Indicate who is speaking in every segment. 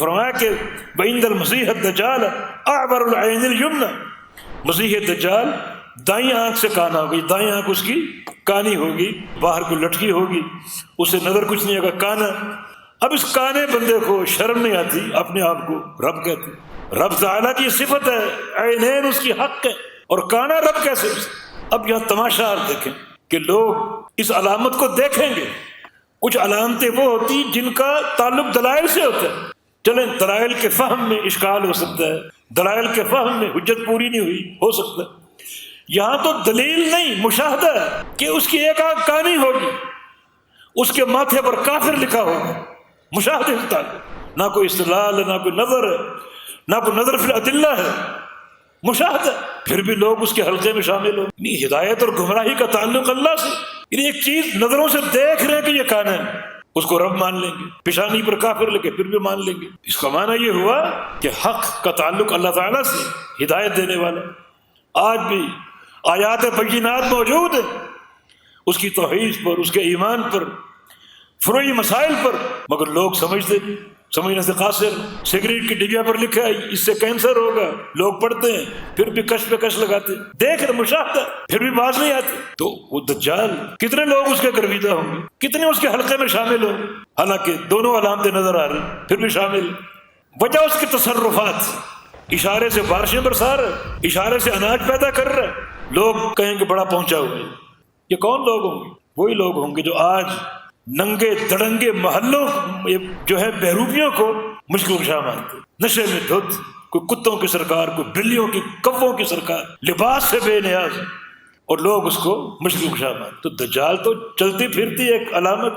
Speaker 1: فرمایا کہ وَإِنَّ الْمَسِيحَ الدَّجَّالَ أَعْوَرُ الْعَيْنِ الْيُمْنَى، مسیح دجال دائیں آنکھ سے کانا ہوگی، دائیں آنکھ اس کی کانی ہوگی، باہر کو لٹکی ہوگی، اسے نظر کچھ نہیں آگا، کانا۔ اب اس کانے بندے کو شرم نہیں آتی، اپنے آپ کو رب کہتے۔ رب تعالیٰ کی صفت ہے، عینین اس کی حق ہے، اور کانا رب کیسے؟ اب یہاں تماشا آپ دیکھیں کہ لوگ اس علامت کو دیکھیں گے۔ کچھ علامتیں وہ ہوتی جن کا تعلق دلائل سے ہوتا ہے، چلیں دلائل کے فہم میں اشکال ہو سکتا ہے، دلائل کے فہم میں حجت پوری نہیں ہوئی، ہو سکتا ہے۔ یہاں تو دلیل نہیں، مشاہدہ ہے کہ اس کی ایک آنکھ کانی ہوگی، اس کے ماتھے پر کافر لکھا ہوگا، مشاہدے سے تعلق، نہ کوئی استدلال ہے، نہ کوئی نظر ہے، نہ کوئی نظر فی الادلہ ہے، مشاہدہ۔ پھر بھی لوگ اس کے حلقے میں شامل ہو۔ ہدایت اور گمراہی کا تعلق اللہ سے، یعنی ایک چیز نظروں سے دیکھ رہے ہیں کہ یہ کانا ہے، اس کو رب مان لیں گے، پیشانی پر کافر لگے پھر بھی مان لیں گے۔ اس کا معنی یہ ہوا کہ حق کا تعلق اللہ تعالیٰ سے، ہدایت دینے والا۔ آج بھی آیات بینات موجود ہیں اس کی توحید پر، اس کے ایمان پر، فروعی مسائل پر، مگر لوگ سمجھتے نہیں، سمجھنے سے قاصر۔ سگریٹ کی ڈبیا پر لکھا ہے اس سے کینسر ہوگا، لوگ پڑھتے ہیں پھر بھی کش پہ کش لگاتے، دیکھ رہے مشاہدہ، پھر بھی باز نہیں آتے۔ تو وہ دجال کتنے لوگ اس کے گرویدہ ہوں گے، کتنے اس کے حلقے میں شامل ہوں گے، حالانکہ دونوں علامتیں نظر آ رہی ہیں پھر بھی شامل۔ وجہ اس کے تصرفات، اشارے سے بارشیں برسا رہا ہے، اشارے سے اناج پیدا کر رہا ہے، لوگ کہیں گے بڑا پہنچا ہوا ہے۔ یہ کون لوگ ہوں گے؟ وہی لوگ ہوں گے جو آج ننگے دڑنگے محلوں جو ہے بہروپیوں کو مشکل کشا مانتے، نشے میں دھت، کوئی کتوں کی سرکار، کوئی بلیوں کی، کووں کی سرکار، لباس سے بے نیاز، اور لوگ اس کو مشکل کشا مانتے۔ تو دجال تو چلتی پھرتی ایک علامت،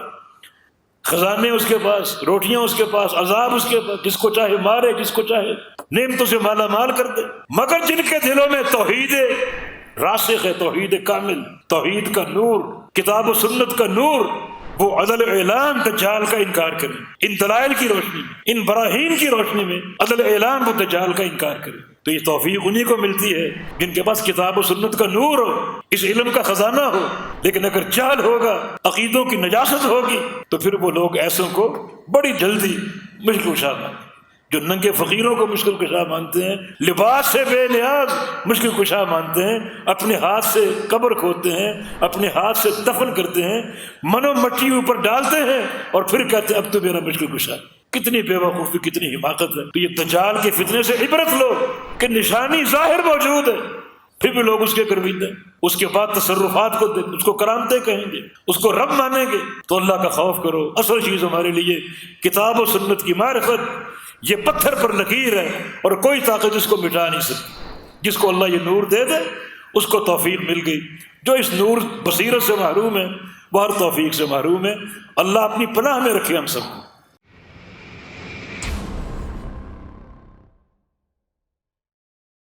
Speaker 1: خزانے اس کے پاس، روٹیاں اس کے پاس، عذاب اس کے پاس، جس کو چاہے مارے، جس کو چاہے نعمتوں سے مالا مال کر دے۔ مگر جن کے دلوں میں توحید راسخ ہے، توحید کامل، توحید کا نور، کتاب و سنت کا نور، وہ عدل اعلان دجال کا انکار کریں، ان دلائل کی روشنی میں، ان براہین کی روشنی میں عدل اعلان وہ دجال کا انکار کریں۔ تو یہ توفیق انہی کو ملتی ہے جن کے پاس کتاب و سنت کا نور ہو، اس علم کا خزانہ ہو۔ لیکن اگر جہل ہوگا، عقیدوں کی نجاست ہوگی، تو پھر وہ لوگ ایسوں کو بڑی جلدی مشکل کشا مانتے، جو ننگے فقیروں کو مشکل کشا مانتے ہیں، لباس سے بے نیاز مشکل کشا مانتے ہیں، اپنے ہاتھ سے قبر کھودتے ہیں، اپنے ہاتھ سے دفن کرتے ہیں، منو مٹی اوپر ڈالتے ہیں، اور پھر کہتے ہیں اب تو میرا مشکل کشا۔ کتنی بے وقوفی، کتنی حماقت ہے۔ تو یہ دجال کے فتنے سے عبرت لو کہ نشانی ظاہر موجود ہے، پھر بھی لوگ اس کے گرویدہ، اس کے بعد تصرفات کو دیکھ، اس کو کرامتیں کہیں گے، اس کو رب مانیں گے۔ تو اللہ کا خوف کرو۔ اصل چیز ہمارے لیے کتاب و سنت کی معرفت، یہ پتھر پر لکیر ہے، اور کوئی طاقت اس کو مٹا نہیں سکتی۔ جس کو اللہ یہ نور دے دے اس کو توفیق مل گئی، جو اس نور بصیرت سے محروم ہے وہ ہر توفیق سے محروم ہے۔ اللہ اپنی پناہ میں رکھے ہم سب کو۔